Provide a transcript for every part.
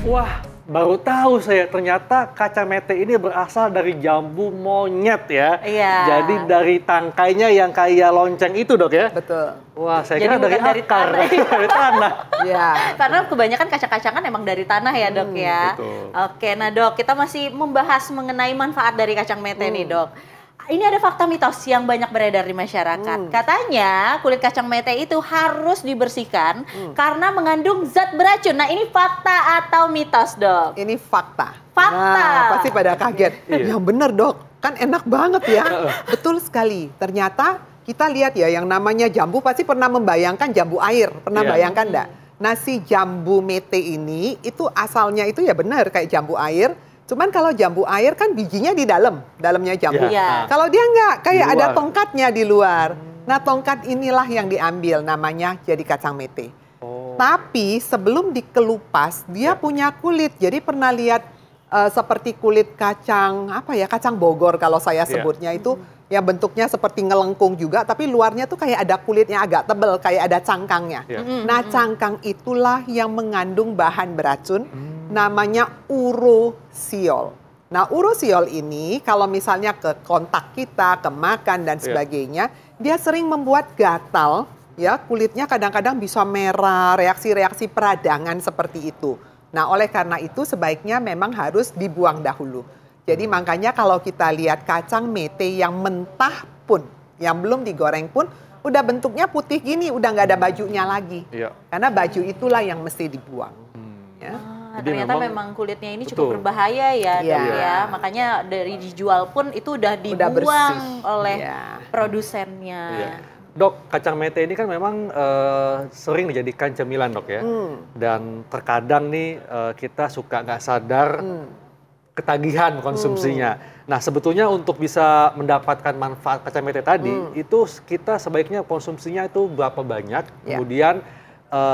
Wah, baru tahu saya ternyata kacang mete ini berasal dari jambu monyet ya. Iya. Jadi dari tangkainya yang kayak lonceng itu, Dok ya? Betul. Wah, saya Jadi kira dari bukan dari akar, tanah. dari tanah. Ya. Karena kebanyakan kacang-kacangan emang dari tanah ya, Dok ya. betul. Oke, nah Dok, kita masih membahas mengenai manfaat dari kacang mete nih, Dok. Ini ada fakta mitos yang banyak beredar di masyarakat. Katanya kulit kacang mete itu harus dibersihkan karena mengandung zat beracun. Nah, ini fakta atau mitos, Dok? Ini fakta. Fakta. Nah, pasti pada kaget. Iya. Yang bener, Dok. Kan enak banget ya. Betul sekali. Ternyata kita lihat ya yang namanya jambu pasti pernah membayangkan jambu air. Pernah Iya. bayangkan enggak? Nah, si jambu mete ini itu asalnya itu ya benar kayak jambu air. Cuman kalau jambu air kan bijinya di dalamnya jambu. Iya. Kalau dia enggak, kayak Di ada luar. tongkatnya di luar. Nah, tongkat inilah yang diambil namanya jadi kacang mete. Oh. Tapi sebelum dikelupas, dia punya kulit. Jadi pernah lihat seperti kulit kacang, apa ya, kacang Bogor kalau saya sebutnya itu, ya bentuknya seperti ngelengkung juga, tapi luarnya tuh kayak ada kulitnya agak tebal, kayak ada cangkangnya. Iya. Nah, cangkang itulah yang mengandung bahan beracun, namanya urosiol. Nah, urosiol ini kalau misalnya ke kontak kita, ke makan dan sebagainya, dia sering membuat gatal, ya kulitnya kadang-kadang bisa merah, reaksi-reaksi peradangan seperti itu. Nah, oleh karena itu sebaiknya memang harus dibuang dahulu. Jadi makanya kalau kita lihat kacang mete yang mentah pun, yang belum digoreng pun, udah bentuknya putih gini, udah nggak ada bajunya lagi. Iya. Karena baju itulah yang mesti dibuang. Ya. Jadi Ternyata memang kulitnya ini cukup berbahaya ya, Iya. Dok ya. Makanya dari dijual pun itu udah dibuang bersih. oleh Iya. produsennya. Iya. Dok, kacang mete ini kan memang sering dijadikan cemilan, Dok ya. Dan terkadang nih kita suka nggak sadar ketagihan konsumsinya. Nah, sebetulnya untuk bisa mendapatkan manfaat kacang mete tadi, itu kita sebaiknya konsumsinya itu berapa banyak, kemudian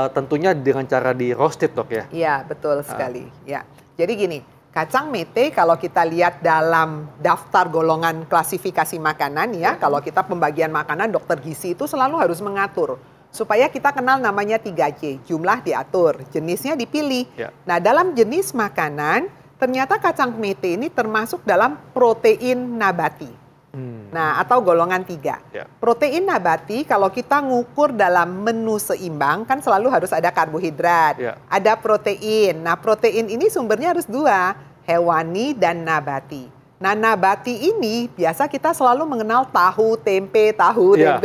tentunya dengan cara di roasted, Dok ya. Iya, betul sekali. Ya. Jadi gini, kacang mete kalau kita lihat dalam daftar golongan klasifikasi makanan ya, kalau kita pembagian makanan dokter gizi itu selalu harus mengatur supaya kita kenal namanya 3J, jumlah diatur, jenisnya dipilih. Ya. Nah, dalam jenis makanan ternyata kacang mete ini termasuk dalam protein nabati. Nah, atau golongan 3. Ya. Protein nabati kalau kita ngukur dalam menu seimbang kan selalu harus ada karbohidrat, Ya. ada protein. Nah, protein ini sumbernya harus 2, hewani dan nabati. Nah, nabati ini biasa kita selalu mengenal tahu, tempe, Ya.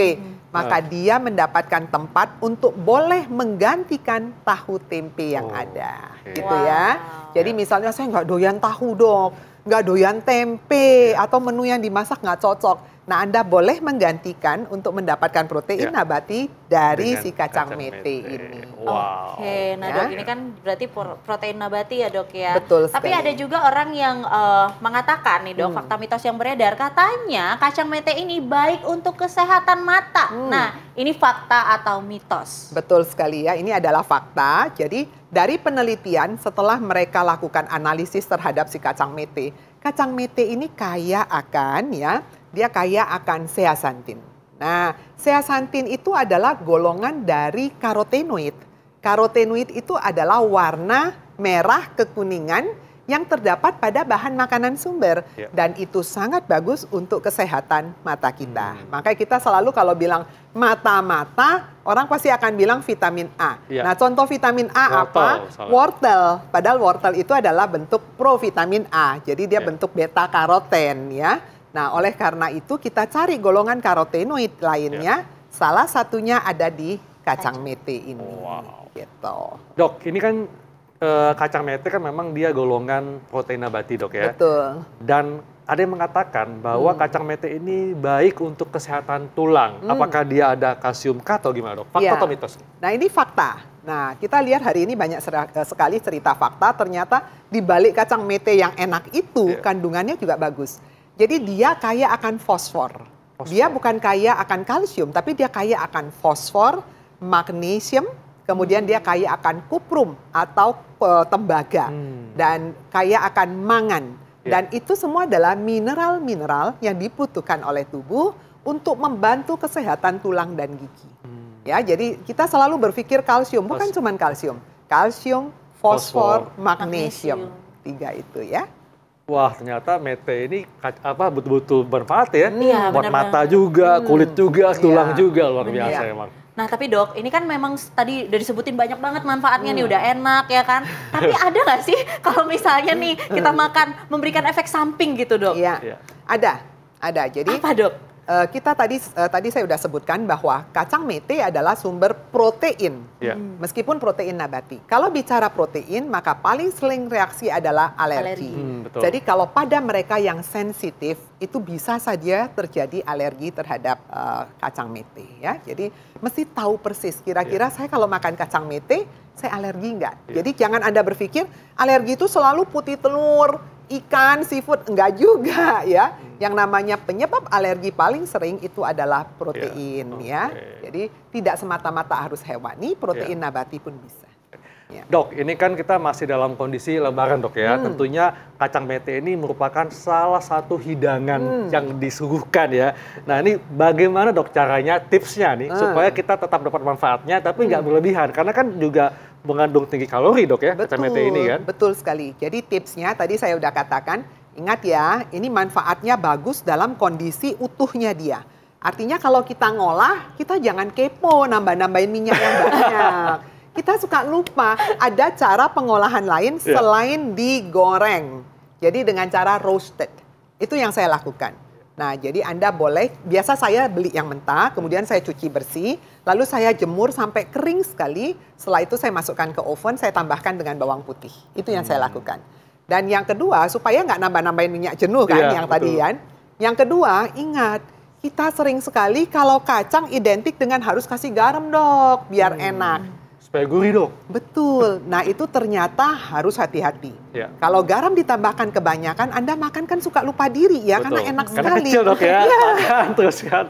Maka dia mendapatkan tempat untuk boleh menggantikan tahu tempe yang ada. oke. Gitu ya. Jadi misalnya saya nggak doyan tahu, Dok. Nggak doyan tempe, atau menu yang dimasak nggak cocok. Nah, Anda boleh menggantikan untuk mendapatkan protein nabati dari Dengan si kacang mete ini. Wow. Oke, nah Ya. Dok ini kan berarti protein nabati ya, Dok ya. Betul Tapi sekali. ada juga orang yang mengatakan nih, Dok, fakta mitos yang beredar katanya kacang mete ini baik untuk kesehatan mata. Nah, ini fakta atau mitos? Betul sekali ya, ini adalah fakta. Jadi dari penelitian setelah mereka lakukan analisis terhadap si kacang mete ini kaya akan dia kaya akan zeaxanthin. Nah, zeaxanthin itu adalah golongan dari karotenoid. Karotenoid itu adalah warna merah kekuningan yang terdapat pada bahan makanan sumber. Ya. Dan itu sangat bagus untuk kesehatan mata kita. Makanya kita selalu kalau bilang mata-mata, orang pasti akan bilang vitamin A. Ya. Nah, contoh vitamin A Wortel, apa? salah. Wortel. Padahal wortel itu adalah bentuk provitamin A. Jadi dia bentuk beta karoten ya. Nah, oleh karena itu kita cari golongan karotenoid lainnya. Salah satunya ada di kacang mete ini. Wow. Gitu. Dok, ini kan kacang mete kan memang dia golongan protein nabati, Dok ya. Betul. Dan ada yang mengatakan bahwa kacang mete ini baik untuk kesehatan tulang. Apakah dia ada kalsium kah atau gimana, Dok? Fakta Ya. atau mitos? Nah, ini fakta. Nah, kita lihat hari ini banyak sekali cerita fakta. Ternyata di balik kacang mete yang enak itu kandungannya juga bagus. Jadi dia kaya akan fosfor. Dia bukan kaya akan kalsium, tapi dia kaya akan fosfor, magnesium, kemudian dia kaya akan kuprum atau tembaga, dan kaya akan mangan. Dan itu semua adalah mineral-mineral yang dibutuhkan oleh tubuh untuk membantu kesehatan tulang dan gigi. Ya, jadi kita selalu berpikir kalsium, bukan cuma kalsium. Kalsium, fosfor, magnesium. 3 itu ya. Wah, ternyata mete ini betul-betul bermanfaat ya. Iya, buat benar-benar. mata juga, kulit juga, tulang Iya. juga, luar biasa Iya. emang. Nah tapi dok, ini kan memang tadi udah disebutin banyak banget manfaatnya nih, udah enak ya kan. Tapi ada nggak sih kalau misalnya nih kita makan memberikan efek samping gitu dok? Iya. Iya. Ada. Jadi Apa dok? kita tadi saya sudah sebutkan bahwa kacang mete adalah sumber protein. Iya. Meskipun protein nabati. Kalau bicara protein, maka paling sering reaksi adalah alergi. Betul. Jadi kalau pada mereka yang sensitif, itu bisa saja terjadi alergi terhadap kacang mete. Ya. Jadi mesti tahu persis, kira-kira saya kalau makan kacang mete, saya alergi nggak? Jadi jangan Anda berpikir, alergi itu selalu putih telur, ikan, seafood, enggak juga ya. Yang namanya penyebab alergi paling sering itu adalah protein ya. Jadi tidak semata-mata harus hewani, protein nabati pun bisa. Ya. Dok, ini kan kita masih dalam kondisi lebaran dok ya. Tentunya kacang mete ini merupakan salah satu hidangan yang disuguhkan ya. Nah ini bagaimana dok caranya, tipsnya nih supaya kita tetap dapat manfaatnya tapi nggak berlebihan. Karena kan juga mengandung tinggi kalori dok ya, kacang mete ini kan. Betul sekali. Jadi tipsnya tadi saya udah katakan, ingat ya, ini manfaatnya bagus dalam kondisi utuhnya dia. Artinya kalau kita ngolah, kita jangan kepo nambah-nambahin minyak yang banyak. Kita suka lupa ada cara pengolahan lain selain digoreng. Jadi dengan cara roasted. Itu yang saya lakukan. Nah, jadi Anda boleh, biasa saya beli yang mentah, kemudian saya cuci bersih, lalu saya jemur sampai kering sekali. Setelah itu saya masukkan ke oven, saya tambahkan dengan bawang putih. Itu yang saya lakukan. Dan yang kedua, supaya nggak nambah-nambahin minyak jenuh kan, yang tadi kan. Yang kedua, ingat, kita sering sekali kalau kacang identik dengan harus kasih garam dok, biar enak. Supaya gurih dok. Betul. Nah itu ternyata harus hati-hati. Ya. Kalau garam ditambahkan kebanyakan, Anda makan kan suka lupa diri ya, karena enak sekali. Karena kecil dok ya, makan terus kan.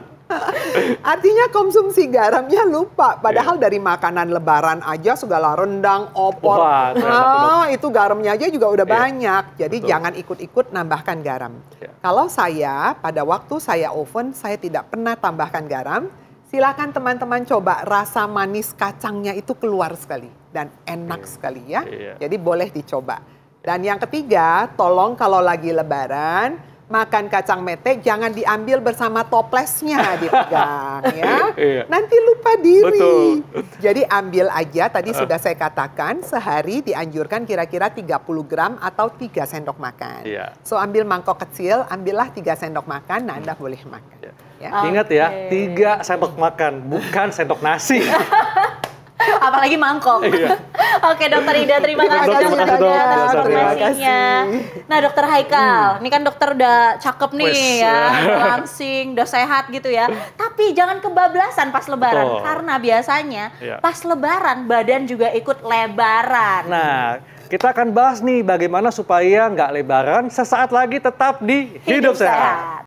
Artinya konsumsi garamnya lupa. Padahal dari makanan lebaran aja segala rendang, opor. Wah, itu garamnya aja juga udah banyak. Jadi jangan ikut-ikut nambahkan garam. Kalau saya, pada waktu saya oven, saya tidak pernah tambahkan garam. Silakan teman-teman coba, rasa manis kacangnya itu keluar sekali dan enak sekali ya. Jadi boleh dicoba. Dan yang ketiga, tolong kalau lagi lebaran makan kacang mete jangan diambil bersama toplesnya dipegang ya. Nanti lupa diri. Betul. Jadi ambil aja, tadi sudah saya katakan sehari dianjurkan kira-kira 30 gram atau 3 sendok makan. So ambil mangkok kecil, ambillah 3 sendok makan, nah Anda boleh makan. Ya. Ingat ya, 3 sendok makan, bukan sendok nasi. Apalagi mangkok. Oke dokter Ida, terima kasih Terima kasih, dokter atas dok. informasinya. Nah dokter Haikal, ini kan dokter udah cakep nih ya, udah langsing, udah sehat gitu ya. Tapi jangan kebablasan pas lebaran, karena biasanya pas lebaran badan juga ikut lebaran. Nah, kita akan bahas nih bagaimana supaya nggak lebaran, sesaat lagi tetap di Hidup Sehat.